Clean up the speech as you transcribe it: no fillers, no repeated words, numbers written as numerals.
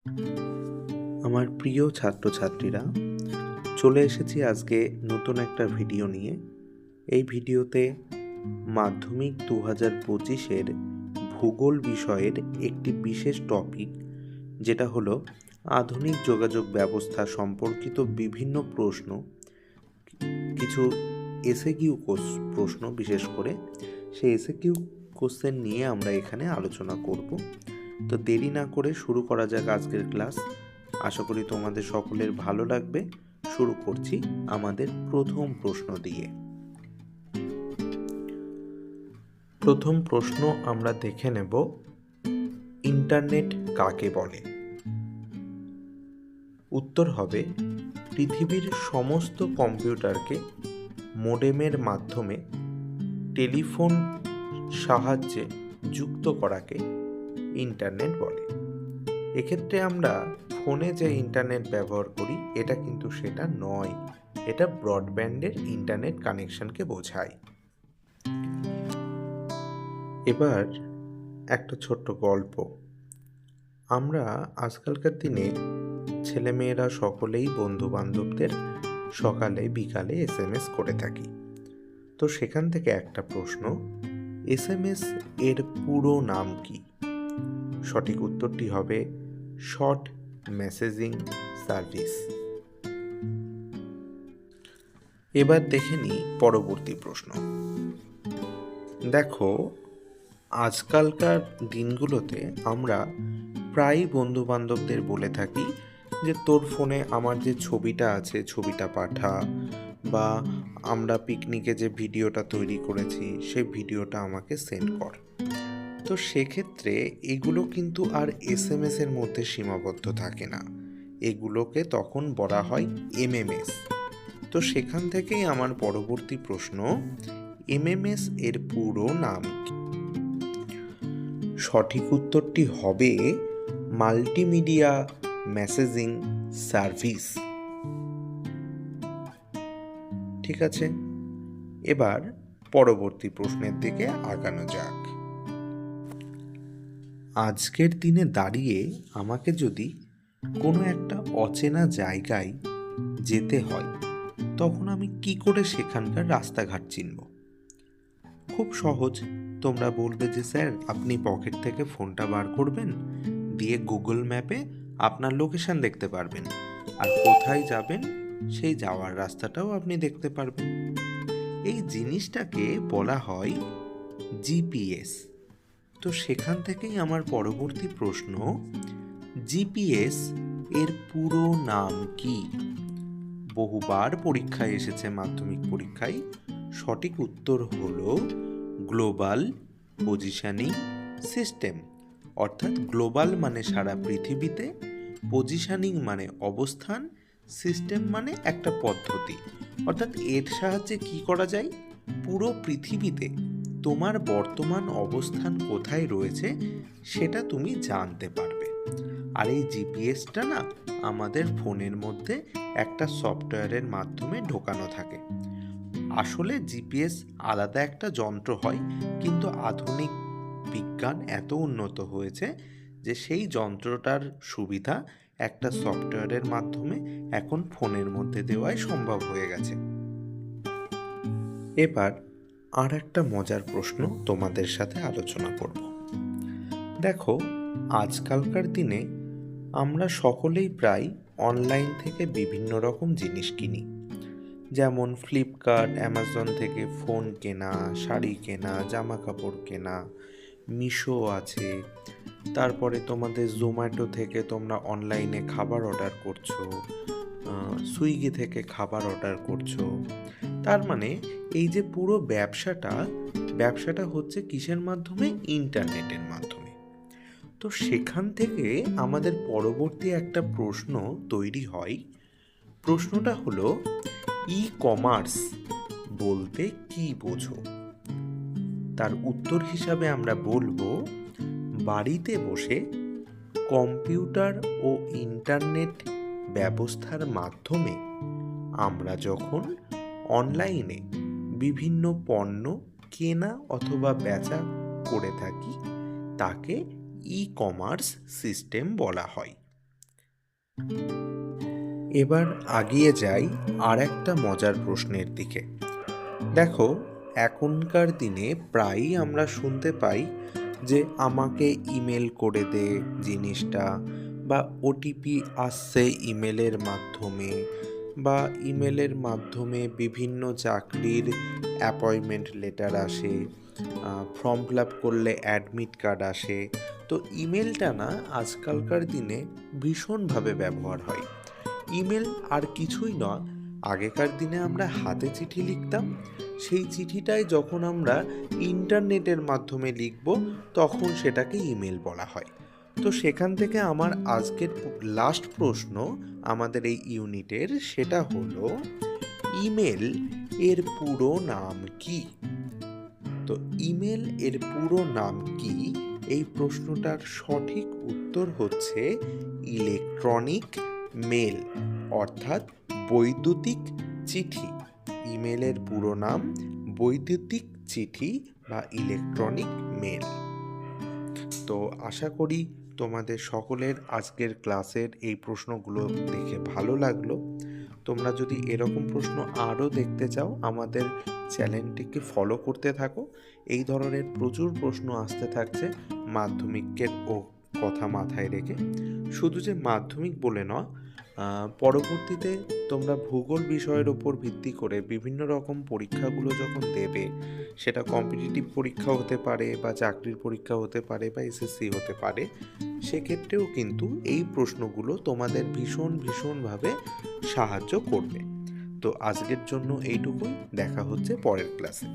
আমার প্রিয় ছাত্রছাত্রীরা, চলে এসেছি আজকে নতুন একটা ভিডিও নিয়ে। এই ভিডিওতে মাধ্যমিক 2025-এর ভূগোল বিষয়ের একটি বিশেষ টপিক, যেটা হলো আধুনিক যোগাযোগ ব্যবস্থা সম্পর্কিত বিভিন্ন প্রশ্ন, কিছু এসএকিউ প্রশ্ন, বিশেষ করে সেই এসএকিউ কোশ্চেন নিয়ে আমরা এখানে আলোচনা করব। তো দেরি না করে শুরু করা যাক আজকের ক্লাস। আশা করি তোমাদের সকলের ভালো লাগবে। শুরু করছি আমাদের প্রথম প্রশ্ন দিয়ে। প্রথম প্রশ্ন আমরা দেখে নেব, ইন্টারনেট কাকে বলে? উত্তর হবে, পৃথিবীর সমস্ত কম্পিউটারকে মোডেমের মাধ্যমে টেলিফোন সাহায্যে যুক্ত করাকে ইন্টারনেট বলে। এক্ষেত্রে আমরা ফোনে যে ইন্টারনেট ব্যবহার করি, এটা কিন্তু সেটা নয়, এটা ব্রডব্যান্ডের ইন্টারনেট কানেকশনকে বোঝায়। এবার একটা ছোট্ট গল্প। আমরা আজকালকার দিনে ছেলেমেয়েরা সকলেই বন্ধু বান্ধবদের সকালে বিকালে SMS করে থাকি। তো সেখান থেকে একটা প্রশ্ন, SMS এর পুরো নাম কি? সঠিক উত্তরটি হবে শর্ট মেসেজিং সার্ভিস। এবার দেখে নিই পরবর্তী প্রশ্ন। দেখো, আজকালকার দিনগুলোতে আমরা প্রায় বন্ধু বান্ধবদের বলে থাকি যে তোর ফোনে আমার যে ছবিটা আছে, ছবিটা পাঠা, বা আমরা পিকনিকে যে ভিডিওটা তৈরি করেছি সেই ভিডিওটা আমাকে সেন্ড কর। তো সেক্ষেত্রে এগুলো কিন্তু আর SMS এর মধ্যে সীমাবদ্ধ থাকে না, এগুলোকে তখন বলা হয় MMS। তো সেখান থেকেই আমার পরবর্তী প্রশ্ন, MMS এর পুরো নাম কি? সঠিক উত্তরটি হবে মাল্টিমিডিয়া মেসেজিং সার্ভিস। ঠিক আছে, এবার পরবর্তী প্রশ্নের দিকে আগানো যাক। আজকের দিনে দাঁড়িয়ে আমাকে যদি কোনো একটা অচেনা জায়গায় যেতে হয়, তখন আমি কি করে সেখানকার রাস্তাঘাট চিনব? খুব সহজ। তোমরা বলবে যে স্যার, আপনি পকেট থেকে ফোনটা বার করবেন, দিয়ে গুগল ম্যাপে আপনার লোকেশন দেখতে পারবেন, আর কোথায় যাবেন সেই যাওয়ার রাস্তাটাও আপনি দেখতে পারবেন। এই জিনিসটাকে বলা হয় GPS। তো সেখান থেকেই আমার পরবর্তী প্রশ্ন, GPS এর পুরো নাম কি? বহুবার পরীক্ষায় এসেছে, মাধ্যমিক পরীক্ষায়। সঠিক উত্তর হলো গ্লোবাল পজিশনিং সিস্টেম। অর্থাৎ গ্লোবাল মানে সারা পৃথিবীতে, পজিশনিং মানে অবস্থান, সিস্টেম মানে একটা পদ্ধতি। অর্থাৎ এর সাহায্যে কি করা যায়? পুরো পৃথিবীতে তোমার বর্তমান অবস্থান কোথায় রয়েছে সেটা তুমি জানতে পারবে। আর এই জিপিএসটা না আমাদের ফোনের মধ্যে একটা সফটওয়্যারের মাধ্যমে ঢোকানো থাকে। আসলে জিপিএস আলাদা একটা যন্ত্র হয়, কিন্তু আধুনিক বিজ্ঞান এত উন্নত হয়েছে যে সেই যন্ত্রটার সুবিধা একটা সফটওয়্যারের মাধ্যমে এখন ফোনের মধ্যে দেওয়াই সম্ভব হয়ে গেছে। এবার আর একটা মজার প্রশ্ন তোমাদের সাথে আলোচনা করব। দেখো, আজকালকার দিনে আমরা সকলেই প্রায় অনলাইন থেকে বিভিন্ন রকম জিনিস কিনি। যেমন ফ্লিপকার্ট, অ্যামাজন থেকে ফোন কেনা, শাড়ি কেনা, জামা কাপড় কেনা, মিশো আছে, তারপরে তোমাদের জোম্যাটো থেকে তোমরা অনলাইনে খাবার অর্ডার করছো, সুইগি থেকে খাবার অর্ডার করছো। তার মানে এই যে পুরো ব্যবসাটা হচ্ছে কিসের মাধ্যমে? ইন্টারনেটের মাধ্যমে। তো সেখান থেকে আমাদের পরবর্তী একটা প্রশ্ন তৈরি হয়। প্রশ্নটা হলো, ই কমার্স বলতে কি বোঝো? তার উত্তর হিসাবে আমরা বলবো, বাড়িতে বসে কম্পিউটার ও ইন্টারনেট ব্যবস্থার মাধ্যমে আমরা যখন অনলাইনে বিভিন্ন পণ্য কেনা অথবা বেচা করে থাকি, তাকে ই কমার্স সিস্টেম বলা হয়। এবার আগিয়ে যাই আর একটা মজার প্রশ্নের দিকে। দেখো, এখনকার দিনে প্রায়ই আমরা শুনতে পাই যে আমাকে ইমেল করে দে জিনিসটা, বা ওটিপি আসছে ইমেলের মাধ্যমে, বা ইমেলের মাধ্যমে বিভিন্ন চাকরির অ্যাপয়েন্টমেন্ট লেটার আসে, ফর্ম ফিল আপ করলে অ্যাডমিট কার্ড আসে। তো ইমেলটা না আজকালকার দিনে ভীষণভাবে ব্যবহার হয়। ইমেল আর কিছুই নয়, আগেকার দিনে আমরা হাতে চিঠি লিখতাম, সেই চিঠিটাই যখন আমরা ইন্টারনেটের মাধ্যমে লিখব তখন সেটাকে ইমেল বলা হয়। তো সেখান থেকে আমার আজকের লাস্ট প্রশ্ন আমাদের এই ইউনিটের, সেটা হলো ইমেল এর পুরো নাম কি? তো ইমেল এর পুরো নাম কি? এই প্রশ্নটার সঠিক উত্তর হচ্ছে ইলেকট্রনিক মেল, অর্থাৎ বৈদ্যুতিক চিঠি। ইমেলের পুরো নাম বৈদ্যুতিক চিঠি বা ইলেকট্রনিক মেল। তো আশা করি তোমাদের সকলের আজকের ক্লাসের এই প্রশ্নগুলো দেখে ভালো লাগলো। তোমরা যদি এরকম প্রশ্ন আরও দেখতে চাও, আমাদের চ্যানেলটিকে ফলো করতে থাকো। এই ধরনের প্রচুর প্রশ্ন আসতে থাকছে মাধ্যমিকের কথা মাথায় রেখে। শুধু যে মাধ্যমিক বলে নয়, পরবর্তীতে তোমরা ভূগোল বিষয়ের ওপর ভিত্তি করে বিভিন্ন রকম পরীক্ষাগুলো যখন দেবে, সেটা কম্পিটিটিভ পরীক্ষা হতে পারে, বা চাকরির পরীক্ষা হতে পারে, বা এসএসসি হতে পারে, সেক্ষেত্রেও কিন্তু এই প্রশ্নগুলো তোমাদের ভীষণভাবে সাহায্য করবে। তো আজকের জন্য এইটুকুই, দেখা হচ্ছে পরের ক্লাসে।